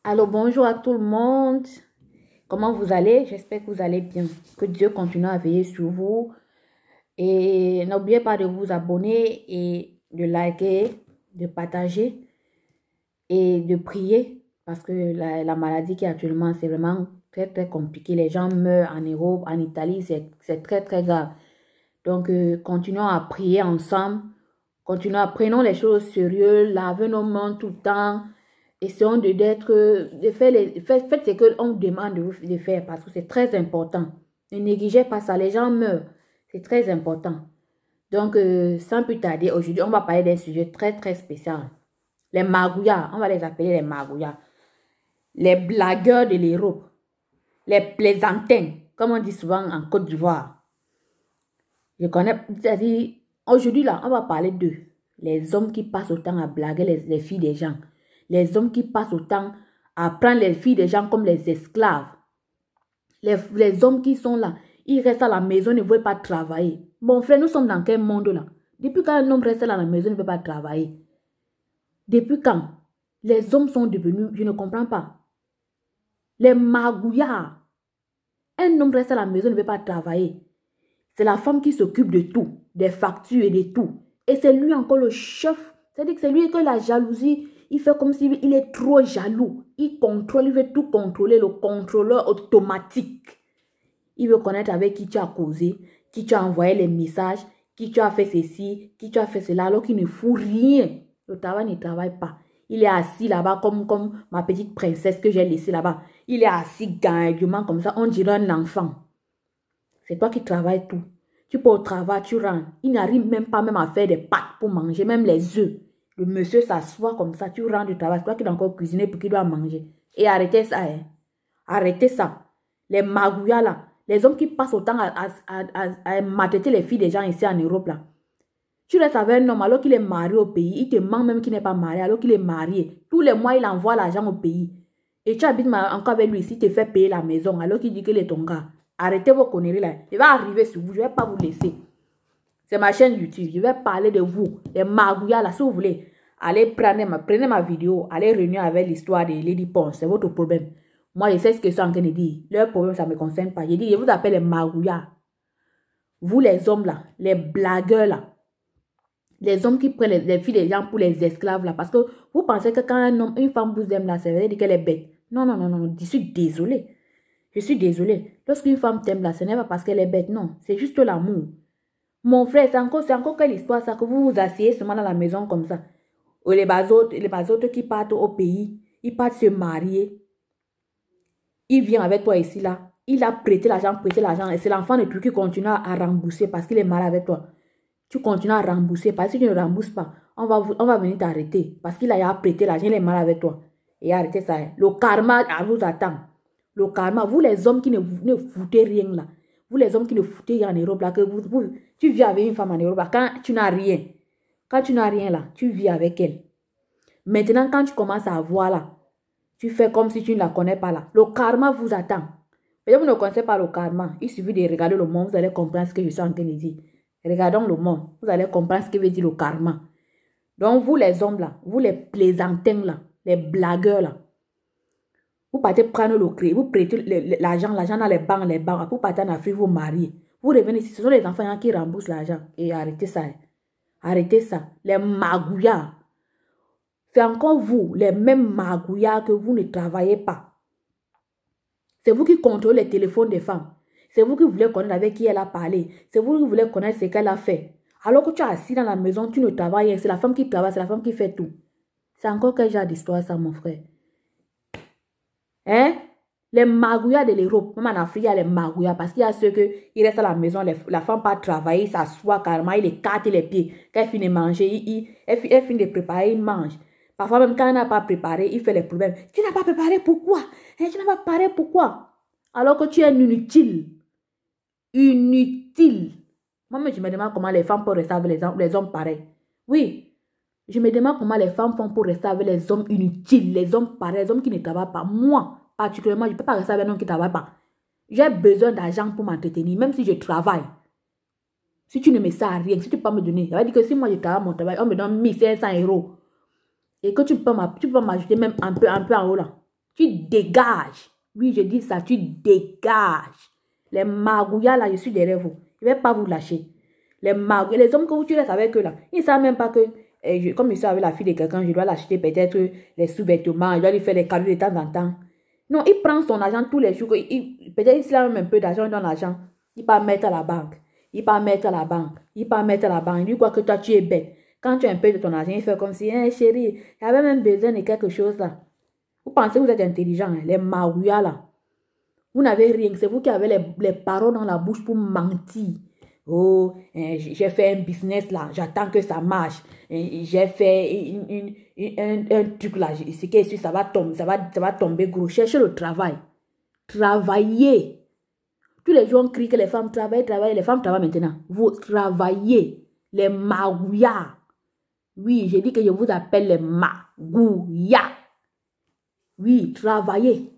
Alors, bonjour à tout le monde. Comment vous allez? J'espère que vous allez bien. Que Dieu continue à veiller sur vous. Et n'oubliez pas de vous abonner et de liker, de partager et de prier. Parce que la maladie qui est actuellement, c'est vraiment très, très compliqué. Les gens meurent en Europe, en Italie, c'est très, très grave. Donc, continuons à prier ensemble. Prenons les choses au sérieux. Lavons nos mains tout le temps. Essayons de faire faites ce qu'on vous demande de faire parce que c'est très important. Ne négligez pas ça, les gens meurent. C'est très important. Donc, sans plus tarder, aujourd'hui, on va parler d'un sujet très, très spécial. Les magouillards, on va les appeler les magouillards. Les blagueurs de l'Europe. Les plaisantins, comme on dit souvent en Côte d'Ivoire. Je connais, c'est-à-dire, aujourd'hui, là, on va parler d'eux. Les hommes qui passent autant à blaguer les filles des gens. Les hommes qui passent autant à prendre les filles des gens comme les esclaves. Les hommes qui sont là, ils restent à la maison, ne veulent pas travailler. Mon frère, nous sommes dans quel monde là? Depuis quand un homme reste à la maison, ne veut pas travailler? Depuis quand? Les hommes sont devenus, je ne comprends pas. Les magouillards. Un homme reste à la maison, ne veut pas travailler. C'est la femme qui s'occupe de tout, des factures et de tout. Et c'est lui encore le chef. C'est-à-dire que c'est lui que la jalousie, il fait comme s'il est trop jaloux. Il contrôle, il veut tout contrôler, le contrôleur automatique. Il veut connaître avec qui tu as causé, qui tu as envoyé les messages, qui tu as fait ceci, qui tu as fait cela, alors qu'il ne fout rien. Le travail ne travaille pas. Il est assis là-bas comme ma petite princesse que j'ai laissée là-bas. Il est assis gaillement comme ça, on dirait un enfant. C'est toi qui travailles tout. Tu peux au travail, tu rentres. Il n'arrive même pas même à faire des pâtes pour manger, même les œufs. Le monsieur s'assoit comme ça, tu rentres du travail. C'est toi qui dois encore cuisiner pour qu'il doit manger. Et arrêtez ça, hein. Arrêtez ça. Les magouillas là, les hommes qui passent autant à maltraiter les filles des gens ici en Europe là. Tu restes avec un homme alors qu'il est marié au pays. Il te ment même qu'il n'est pas marié alors qu'il est marié. Tous les mois, il envoie l'argent au pays. Et tu habites encore avec lui ici, il te fait payer la maison alors qu'il dit qu'il est ton gars. Arrêtez vos conneries là. Il va arriver sur vous. Je ne vais pas vous laisser. C'est ma chaîne YouTube. Je vais parler de vous. Les magouillas là. Si vous voulez, allez prenez ma vidéo. Allez réunir avec l'histoire de Lady Pons. C'est votre problème. Moi, je sais ce que c'est en train de dire. Leur problème, ça ne me concerne pas. Je dis, je vous appelle les magouillas. Vous les hommes là. Les blagueurs là. Les hommes qui prennent les filles des gens pour les esclaves là. Parce que vous pensez que quand un homme, une femme vous aime là, ça veut dire qu'elle est bête. Non, non, non, non. Je suis désolée. Je suis désolée. Lorsqu'une femme t'aime là, ce n'est pas parce qu'elle est bête, non. C'est juste l'amour. Mon frère, c'est encore quelle histoire ça que vous vous asseyez seulement dans la maison comme ça. Ou les bazotes qui partent au pays, ils partent se marier. Il vient avec toi ici là. Il a prêté l'argent. Et c'est l'enfant de tout qui continue à rembourser parce qu'il est mal avec toi. Tu continues à rembourser parce que si tu ne rembourses pas, on va venir t'arrêter. Parce qu'il a prêté l'argent, il est mal avec toi. Et arrêtez ça. Le karma vous attend. Le karma, vous les hommes qui ne foutez rien là. Vous les hommes qui ne foutez rien en Europe là. Tu vis avec une femme en Europe là. Quand tu n'as rien. Quand tu n'as rien là, tu vis avec elle. Maintenant, quand tu commences à voir là, tu fais comme si tu ne la connais pas là. Le karma vous attend. Peut-être vous ne connaissez pas le karma. Il suffit de regarder le monde, vous allez comprendre ce que je suis en train de dire. Regardons le monde. Vous allez comprendre ce que veut dire le karma. Donc, vous les hommes là, vous les plaisantins là, les blagueurs là, vous partez prendre le crédit, vous prêtez l'argent dans les banques, vous partez en Afrique, vous mariez. Vous revenez ici, ce sont les enfants qui remboursent l'argent. Et arrêtez ça. Arrêtez ça. Les magouillards. C'est encore vous, les mêmes magouillards que vous ne travaillez pas. C'est vous qui contrôlez les téléphones des femmes. C'est vous qui voulez connaître avec qui elle a parlé. C'est vous qui voulez connaître ce qu'elle a fait. Alors que tu es assis dans la maison, tu ne travailles pas. C'est la femme qui travaille, c'est la femme qui fait tout. C'est encore quel genre d'histoire ça, mon frère? Hein? Les magouillards de l'Europe, même en Afrique, il y a les magouillards. Parce qu'il y a ceux qui restent à la maison, la femme part travailler, il s'assoit carrément, il écarte les pieds. Quand elle finit de manger, elle finit de préparer, il mange. Parfois même quand elle n'a pas préparé, il fait les problèmes. Tu n'as pas préparé, pourquoi? Tu n'as pas préparé, pourquoi? Alors que tu es inutile. Inutile. Moi, je me demande comment les femmes peuvent rester avec les hommes pareils. Oui, je me demande comment les femmes font pour rester avec les hommes inutiles, les hommes pareils, les hommes qui ne travaillent pas. Moi, particulièrement, je ne peux pas rester avec un homme qui ne travaille pas. J'ai besoin d'argent pour m'entretenir, même si je travaille. Si tu ne me sers à rien, si tu ne peux pas me donner, ça veut dire que si moi je travaille mon travail, on me donne 1500 euros. Et que tu peux m'ajouter même un peu en haut là. Tu dégages. Oui, je dis ça, tu dégages. Les magouillas là, je suis derrière vous. Je ne vais pas vous lâcher. Les magouillas, les hommes que tu restes avec eux là, ils ne savent même pas que, comme je suis avec la fille de quelqu'un, je dois l'acheter peut-être les sous-vêtements, je dois lui faire les cadeaux de temps en temps. Non, il prend son argent tous les jours. Peut-être s'il a même un peu d'argent dans l'argent, il peut mettre à la banque. Il peut mettre à la banque. Il peut mettre à la banque. Il dit quoi que toi, tu es bête. Quand tu as un peu de ton argent, il fait comme si, chérie, il avait même besoin de quelque chose là. Vous pensez que vous êtes intelligent, hein? Les maouillas là. Vous n'avez rien. C'est vous qui avez les paroles dans la bouche pour mentir. Oh, j'ai fait un business là. J'attends que ça marche. J'ai fait un truc là. C'est que ça va tomber, ça va tomber gros. Cherchez le travail. Travaillez. Tous les jours, on crie que les femmes travaillent. Les femmes travaillent maintenant. Vous travaillez. Les maouillas. Oui, j'ai dit que je vous appelle les maouillas. Oui, travaillez.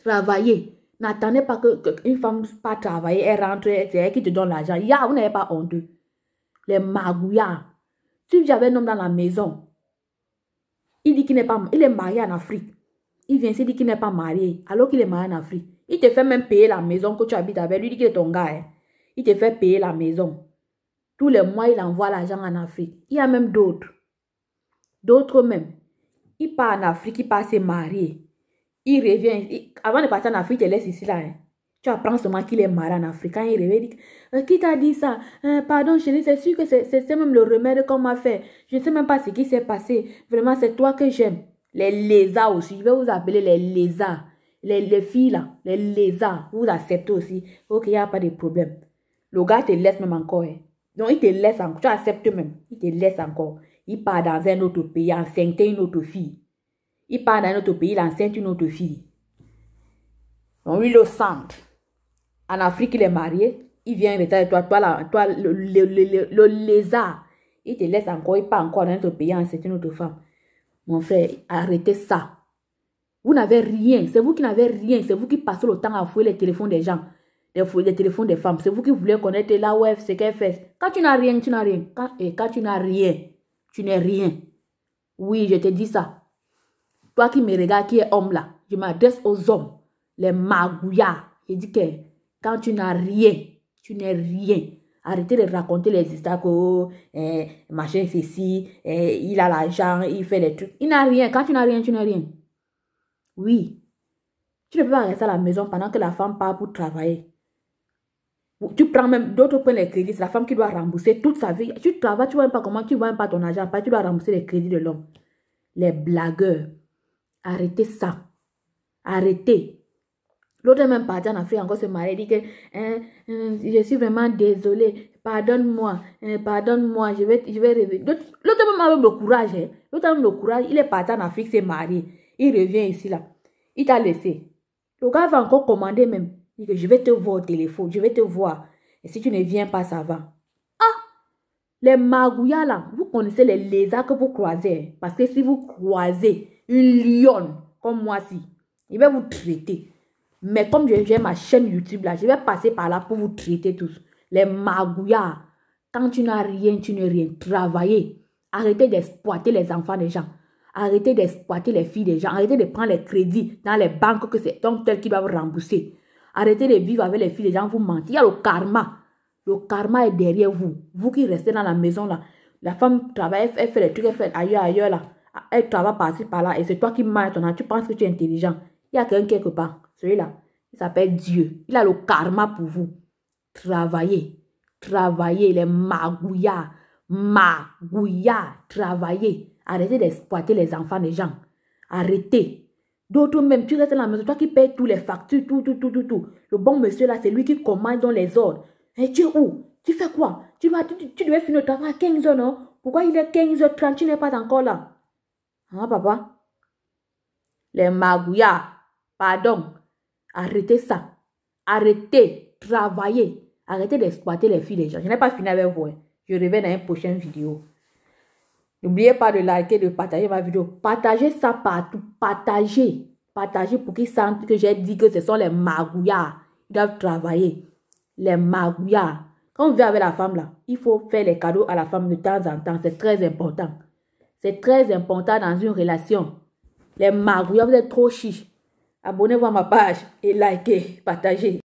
Travaillez. N'attendez pas qu'une femme pas travailler, elle rentre, c'est elle qui te donne l'argent. Vous n'avez pas honteux. Les magouillards. Si j'avais un homme dans la maison, il dit qu'il n'est pas, il est marié en Afrique. Il vient ici, il dit qu'il n'est pas marié, alors qu'il est marié en Afrique. Il te fait même payer la maison que tu habites avec lui, il dit qu'il est ton gars. Hein. Il te fait payer la maison. Tous les mois, il envoie l'argent en Afrique. Il y a même d'autres. D'autres même. Il part en Afrique, il part se marier. Il revient. Avant de partir en Afrique, il te laisse ici là. Hein. Tu apprends seulement qu'il est marié en Afrique. Quand il revient, il dit, qui t'a dit ça? Pardon chérie, c'est sûr que c'est même le remède qu'on m'a fait. Je ne sais même pas ce qui s'est passé. Vraiment, c'est toi que j'aime. Les lézards aussi. Je vais vous appeler les lézards. Les filles là, les lézards. Vous acceptez aussi. Ok, il n'y a pas de problème. Le gars te laisse même encore. Hein. Donc, il te laisse encore. Tu acceptes même. Il te laisse encore. Il part dans un autre pays, enceinte une autre fille. Il part dans un autre pays, il enceinte une autre fille. Donc, lui, le centre. En Afrique, il est marié. Il vient avec toi, le lézard. Il te laisse encore, il part encore dans un autre pays, enceinte une autre femme. Mon frère, arrêtez ça. Vous n'avez rien. C'est vous qui n'avez rien. C'est vous qui passez le temps à fouiller les téléphones des gens. Les téléphones des femmes. C'est vous qui voulez connaître la web, ce qu'elle fait. Quand tu n'as rien, tu n'as rien. Quand tu n'as rien, tu n'es rien. Oui, je te dis ça. Toi qui me regardes, qui est homme là, je m'adresse aux hommes, les magouillards. Je dis que quand tu n'as rien, tu n'es rien. Arrêtez de raconter les histoires que machin ceci, il a l'argent, il fait des trucs. Il n'a rien. Quand tu n'as rien, tu n'as rien. Oui. Tu ne peux pas rester à la maison pendant que la femme part pour travailler. Tu prends même, d'autres prennent les crédits, c'est la femme qui doit rembourser toute sa vie. Tu travailles, tu ne vois même pas comment, tu ne vois même pas ton argent, tu dois rembourser les crédits de l'homme. Les blagueurs. Arrêtez ça. Arrêtez. L'autre est même parti en Afrique, encore se marier, dit que je suis vraiment désolée. Pardonne-moi. Pardonne-moi. Je vais revenir. L'autre même avec le courage. Hein. L'autre même le courage. Il est parti en Afrique, s'est marié. Il revient ici là. Il t'a laissé. Le gars va encore commander même. Il dit que je vais te voir au téléphone. Je vais te voir. Et si tu ne viens pas, ça va. Ah! Les magouillas là. Vous connaissez les lézards que vous croisez. Hein. Parce que si vous croisez une lionne comme moi si, il va vous traiter. Mais comme j'ai ma chaîne YouTube là, je vais passer par là pour vous traiter tous. Les magouillards. Quand tu n'as rien, tu n'es rien. Travaillez. Arrêtez d'exploiter les enfants des gens. Arrêtez d'exploiter les filles des gens. Arrêtez de prendre les crédits dans les banques que c'est donc tel qui doivent rembourser. Arrêtez de vivre avec les filles des gens, vous mentez. Il y a le karma. Le karma est derrière vous. Vous qui restez dans la maison là. La femme travaille, elle fait les trucs, elle fait ailleurs là. Elle travaille par-ci, par-là. Et c'est toi qui manges ton âge. Tu penses que tu es intelligent. Il y a quelqu'un quelque part. Celui-là, il s'appelle Dieu. Il a le karma pour vous. Travaillez. Travaillez, les magouillards. Magouillards. Travaillez. Arrêtez d'exploiter les enfants des gens. Arrêtez. D'autres même, tu restes dans la maison. Toi qui payes tous les factures, tout. Le bon monsieur là, c'est lui qui commande dans les ordres. Et tu es où? Tu fais quoi? Tu devais finir le travail à 15 h, non? Pourquoi il est 15 h 30? Tu n'es pas encore là? Hein, papa? Les magouillards. Pardon. Arrêtez ça. Arrêtez. Travaillez. Arrêtez d'exploiter les filles des gens. Je n'ai pas fini avec vous. Hein. Je reviens dans une prochaine vidéo. N'oubliez pas de liker, de partager ma vidéo. Partagez ça partout. Partagez. Partagez pour qu'ils sentent que j'ai dit que ce sont les magouillards. Ils doivent travailler. Les magouillards. Quand on vit avec la femme là, il faut faire les cadeaux à la femme de temps en temps. C'est très important. C'est très important dans une relation. Les magouilles, vous êtes trop chiches. Abonnez-vous à ma page et likez, partagez.